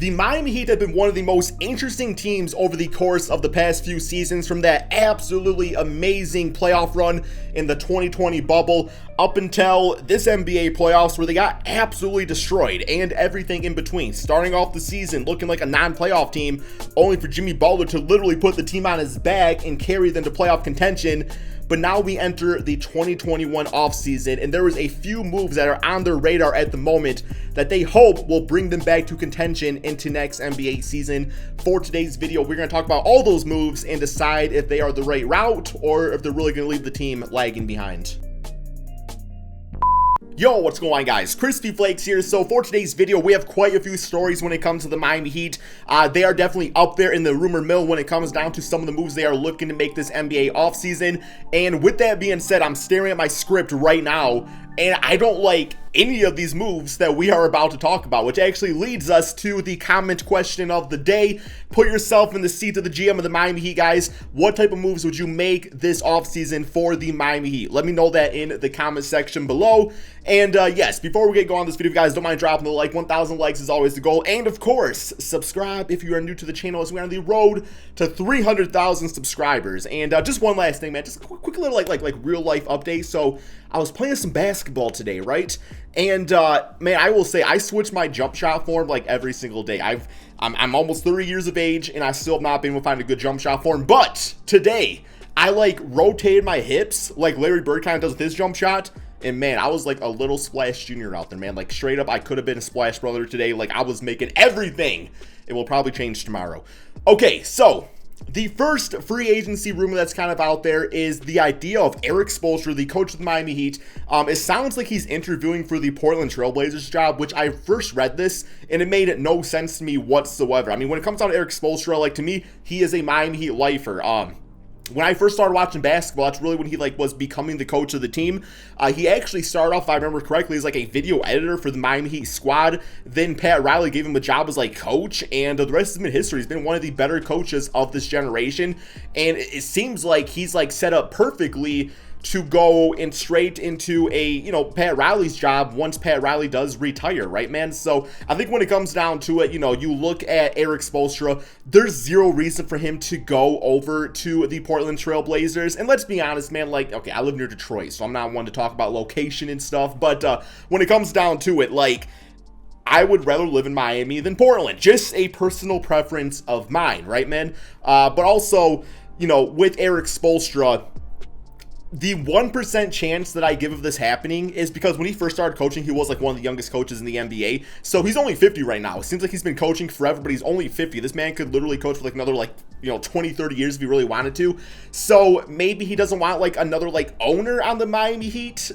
The Miami Heat have been one of the most interesting teams over the course of the past few seasons, from that absolutely amazing playoff run in the 2020 bubble up until this NBA playoffs where they got absolutely destroyed and everything in between. Starting off the season looking like a non-playoff team, only for Jimmy Butler to literally put the team on his back and carry them to playoff contention. But now we enter the 2021 offseason, and there is a few moves that are on their radar at the moment that they hope will bring them back to contention into next NBA season. For today's video, we're going to talk about all those moves and decide if they are the right route or if they're really going to leave the team lagging behind. Yo, what's going on, guys? Crispy Flakes here. So for today's video, we have quite a few stories when it comes to the Miami Heat. They are definitely up there in the rumor mill when it comes down to some of the moves they are looking to make this NBA offseason. And with that being said, I'm staring at my script right now, and I don't like any of these moves that we are about to talk about, which actually leads us to the comment question of the day. Put yourself in the seat of the GM of the Miami Heat, guys. What type of moves would you make this offseason for the Miami Heat? Let me know that in the comment section below. And yes, before we get going on this video, guys, don't mind dropping the like. 1,000 likes is always the goal. And of course, subscribe if you are new to the channel, as we're on the road to 300,000 subscribers. And just one last thing, man, just a quick little like real life update. So I was playing some basketball today, right? And man, I will say I switch my jump shot form like every single day. I'm almost 30 years of age, and I still have not been able to find a good jump shot form. But today, I like rotated my hips like Larry Bird kind of does with his jump shot. And man, I was like a little Splash Junior out there, man. Like straight up, I could have been a Splash Brother today. Like I was making everything. It will probably change tomorrow. Okay, so the first free agency rumor that's kind of out there is the idea of Erik Spoelstra, the coach of the Miami Heat. It sounds like he's interviewing for the Portland Trailblazers job, which I first read this and it made no sense to me whatsoever. I mean, when it comes down to Erik Spoelstra, like to me, he is a Miami Heat lifer. When I first started watching basketball, that's really when he was becoming the coach of the team. He actually started off, if I remember correctly, as like a video editor for the Miami Heat squad. Then Pat Riley gave him a job as like coach, and the rest has been history. He's been one of the better coaches of this generation, and it seems like he's like set up perfectly to go in straight into a, Pat Riley's job once Pat Riley does retire, right, man? So I think when it comes down to it, you look at Erik Spoelstra, there's zero reason for him to go over to the Portland Trailblazers. And let's be honest, man, like, okay, I live near Detroit, so I'm not one to talk about location and stuff, but when it comes down to it, like, I would rather live in Miami than Portland. Just a personal preference of mine, right, man? But also, with Erik Spoelstra, the 1% chance that I give of this happening is because when he first started coaching, he was like one of the youngest coaches in the NBA. So he's only 50 right now. It seems like he's been coaching forever, but he's only 50. This man could literally coach for like another 20, 30 years if he really wanted to. So maybe he doesn't want like another like owner on the Miami Heat.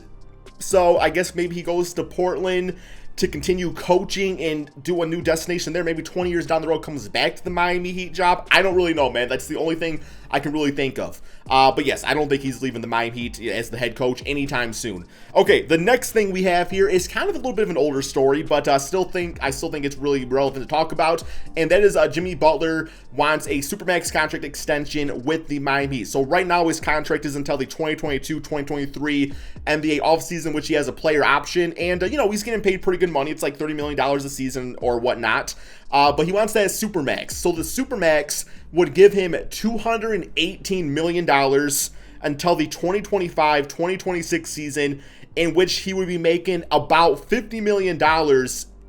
So I guess maybe he goes to Portland to continue coaching and do a new destination there. Maybe 20 years down the road comes back to the Miami Heat job. I don't really know, man. That's the only thing I can really think of. But yes, I don't think he's leaving the Miami Heat as the head coach anytime soon. Okay, the next thing we have here is kind of a little bit of an older story, but I still think it's really relevant to talk about, and that is Jimmy Butler wants a Supermax contract extension with the Miami Heat. So right now his contract is until the 2022-2023 NBA offseason, which he has a player option, and he's getting paid pretty good money. It's like $30 million a season or whatnot. But he wants that as Supermax. So the Supermax would give him $218 million until the 2025-2026 season, in which he would be making about $50 million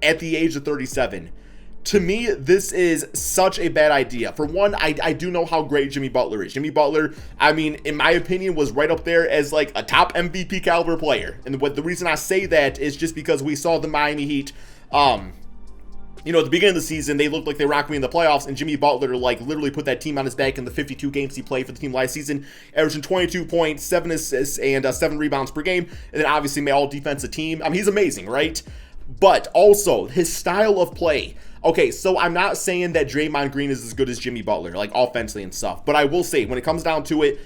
at the age of 37. To me, this is such a bad idea. For one, I do know how great Jimmy Butler is. Jimmy Butler, I mean, in my opinion, was right up there as like a top MVP caliber player. And the reason I say that is just because we saw the Miami Heat, at the beginning of the season, they looked like they were not going to be in the playoffs, and Jimmy Butler, like, literally put that team on his back in the 52 games he played for the team last season, averaging 22 points, 7 assists, and 7 rebounds per game, and then obviously made all defensive team. I mean, he's amazing, right? But also, his style of play. Okay, so I'm not saying that Draymond Green is as good as Jimmy Butler, like, offensively and stuff, but I will say, when it comes down to it,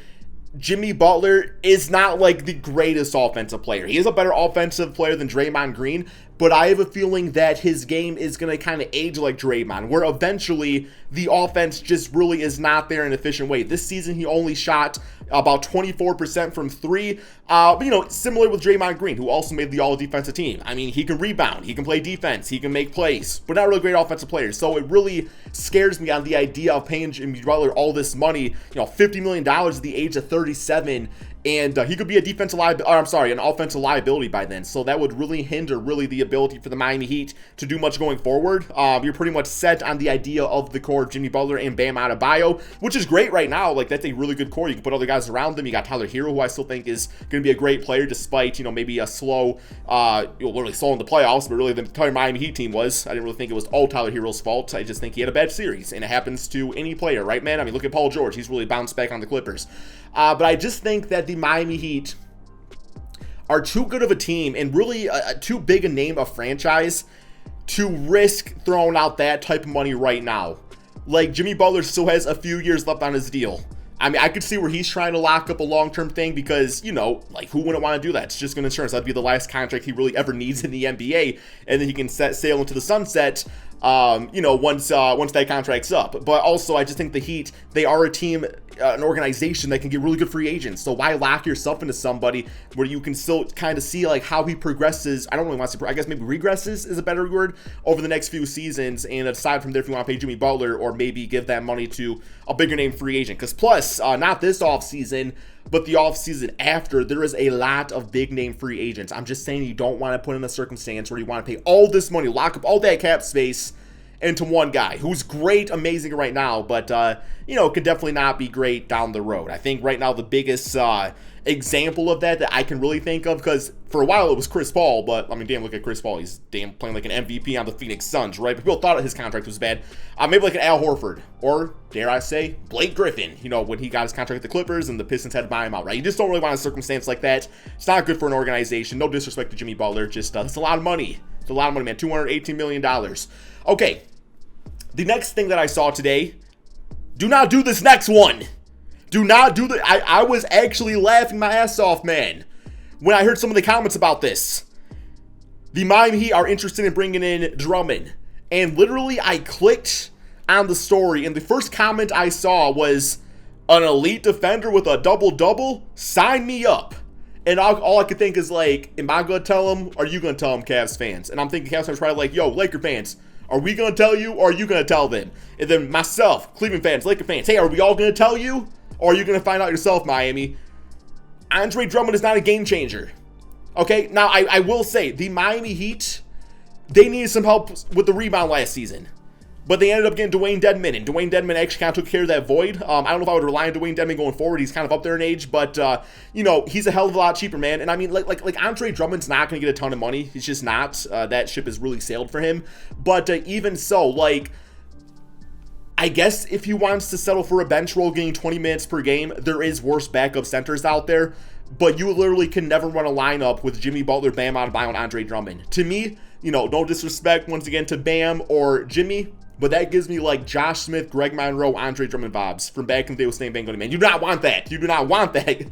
Jimmy Butler is not like the greatest offensive player. He is a better offensive player than Draymond Green, but I have a feeling that his game is going to kind of age like Draymond, where eventually the offense just really is not there in an efficient way. This season, he only shot about 24% from three. Similar with Draymond Green, who also made the all-defensive team. I mean, he can rebound, he can play defense, he can make plays, but not really great offensive players. So it really scares me on the idea of paying Jimmy Butler all this money, $50 million at the age of 37. And he could be an offensive liability by then. So that would really hinder the ability for the Miami Heat to do much going forward. You're pretty much set on the idea of the core of Jimmy Butler and Bam Adebayo, which is great right now. Like, that's a really good core. You can put other guys around them. You got Tyler Hero, who I still think is going to be a great player, despite, maybe a slow, literally slow in the playoffs, but really the entire Miami Heat team was. I didn't really think it was all Tyler Hero's fault. I just think he had a bad series, and it happens to any player, right, man? I mean, look at Paul George. He's really bounced back on the Clippers. But I just think that the Miami Heat are too good of a team and really too big a name of franchise to risk throwing out that type of money right now. Like, Jimmy Butler still has a few years left on his deal. I mean, I could see where he's trying to lock up a long-term thing because, like, who wouldn't want to do that? It's just good insurance. That'd be the last contract he really ever needs in the NBA, and then he can sail into the sunset, once that contract's up. But also, I just think the Heat, they are a team, an organization that can get really good free agents. So why lock yourself into somebody where you can still kind of see, like, how he progresses? I don't really want to say, I guess maybe regresses is a better word, over the next few seasons. And aside from there, if you want to pay Jimmy Butler or maybe give that money to a bigger name free agent. Because plus, not this offseason, but the offseason after, there is a lot of big name free agents. I'm just saying you don't want to put in a circumstance where you want to pay all this money, lock up all that cap space into one guy who's great, amazing right now, but, could definitely not be great down the road. I think right now the biggest example of that I can really think of, because for a while it was Chris Paul, but, I mean, damn, look at Chris Paul. He's playing like an MVP on the Phoenix Suns, right? But people thought his contract was bad. Maybe like an Al Horford, or, dare I say, Blake Griffin, when he got his contract with the Clippers and the Pistons had to buy him out, right? You just don't really want a circumstance like that. It's not good for an organization. No disrespect to Jimmy Butler, just, it's a lot of money. It's a lot of money, man. $218 million. Okay. The next thing that I saw today, do not do this next one. Do not do the, I was actually laughing my ass off, man, when I heard some of the comments about this. The Miami Heat are interested in bringing in Drummond. And literally, I clicked on the story, and the first comment I saw was, an elite defender with a double-double? Sign me up. And all I could think is, like, am I going to tell him, or are you going to tell him, Cavs fans? And I'm thinking Cavs fans are probably like, yo, Laker fans, are we going to tell you, or are you going to tell them? And then myself, Cleveland fans, Laker fans, hey, are we all going to tell you, or are you going to find out yourself, Miami? Andre Drummond is not a game changer. Okay, now I will say, the Miami Heat, they needed some help with the rebound last season. But they ended up getting Dwayne Dedmon, and Dwayne Dedmon actually kind of took care of that void. I don't know if I would rely on Dwayne Dedmon going forward. He's kind of up there in age, but, he's a hell of a lot cheaper, man. And I mean, like Andre Drummond's not going to get a ton of money. He's just not. That ship has really sailed for him. But even so, like, I guess if he wants to settle for a bench role getting 20 minutes per game, there is worse backup centers out there. But you literally can never run a lineup with Jimmy Butler, Bam Adebayo, and Andre Drummond. To me, no disrespect once again to Bam or Jimmy, but that gives me like Josh Smith, Greg Monroe, Andre Drummond vibes from back in the day with Stan Van Gundy, man. You do not want that. You do not want that.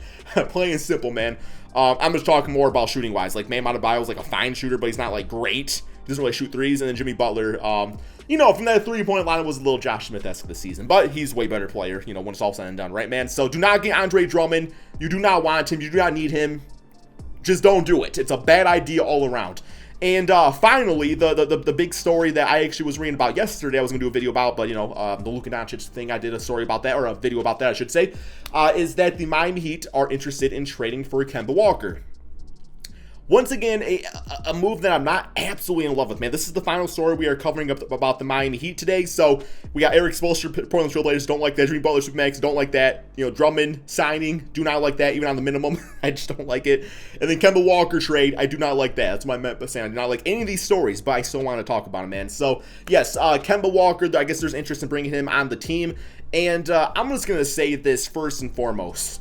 Plain and simple, man. I'm just talking more about shooting wise. Like, Bam Adebayo is like a fine shooter, but he's not like great. He doesn't really shoot threes. And then Jimmy Butler, from that 3-point line was a little Josh Smith-esque this season, but he's a way better player, when it's all said and done, right, man? So do not get Andre Drummond. You do not want him. You do not need him. Just don't do it. It's a bad idea all around. And finally, the big story that I actually was reading about yesterday, I was going to do a video about, but, the Luka Doncic thing, I did a story about that, or a video about that, I should say, is that the Miami Heat are interested in trading for Kemba Walker. Once again, a move that I'm not absolutely in love with, man. This is the final story we are covering up about the Miami Heat today. So we got Erik Spoelstra, Portland Trail Blazers, don't like that. Jimmy Butler, Supermax, don't like that. Drummond signing, do not like that, even on the minimum. I just don't like it. And then Kemba Walker trade, I do not like that. That's what I meant by saying I do not like any of these stories, but I still want to talk about him, man. So yes, Kemba Walker, I guess there's interest in bringing him on the team. And I'm just going to say this first and foremost.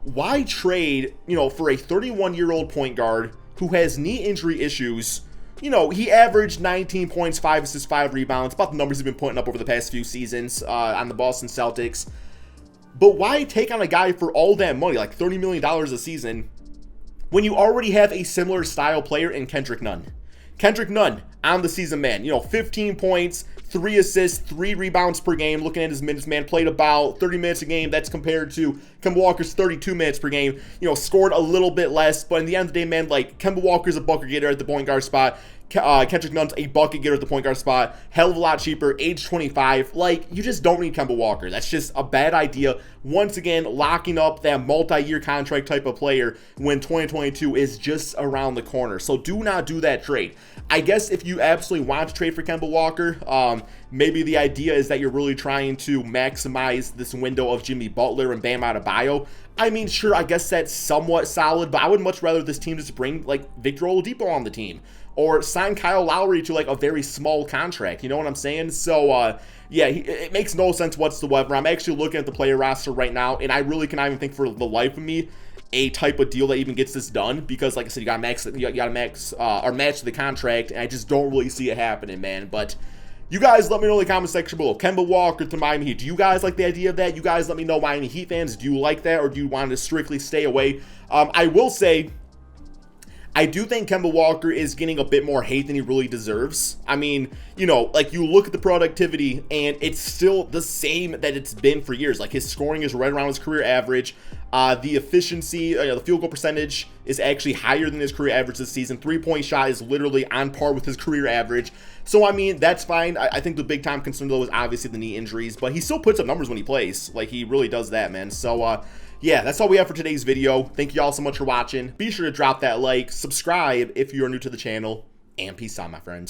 Why trade, for a 31-year-old point guard who has knee injury issues? He averaged 19 points, 5 assists, 5 rebounds, about the numbers he's been putting up over the past few seasons on the Boston Celtics. But why take on a guy for all that money, like $30 million a season, when you already have a similar style player in Kendrick Nunn? Kendrick Nunn on the season, man. 15 points, 3 assists, 3 rebounds per game. Looking at his minutes, man, played about 30 minutes a game. That's compared to Kemba Walker's 32 minutes per game. You know, scored a little bit less, but in the end of the day, man, like, Kemba Walker's a bucket getter at the point guard spot. Kendrick Nunn's a bucket getter at the point guard spot. Hell of a lot cheaper, age 25. Like, you just don't need Kemba Walker. That's just a bad idea. Once again, locking up that multi-year contract type of player when 2022 is just around the corner. So do not do that trade. I guess if you absolutely want to trade for Kemba Walker, maybe the idea is that you're really trying to maximize this window of Jimmy Butler and Bam Adebayo. I mean, sure, I guess that's somewhat solid, but I would much rather this team just bring, like, Victor Oladipo on the team. Or sign Kyle Lowry to, like, a very small contract. You know what I'm saying? So, yeah, it makes no sense whatsoever. I'm actually looking at the player roster right now, and I really cannot even think for the life of me a type of deal that even gets this done, because, like I said, you gotta max or match the contract, and I just don't really see it happening, man. But you guys let me know in the comment section below. Kemba Walker to Miami Heat. Do you guys like the idea of that? You guys let me know, Miami Heat fans. Do you like that, or do you want to strictly stay away? I will say, I do think Kemba Walker is getting a bit more hate than he really deserves. I mean, you know, like, you look at the productivity, and it's still the same that it's been for years. Like, his scoring is right around his career average. The efficiency, the field goal percentage is actually higher than his career average this season. 3-point shot is literally on par with his career average. So, I mean, that's fine. I think the big-time concern, though, is obviously the knee injuries. But he still puts up numbers when he plays. Like, he really does that, man. So, yeah, that's all we have for today's video. Thank you all so much for watching. Be sure to drop that like, subscribe if you are new to the channel, and peace out, my friends.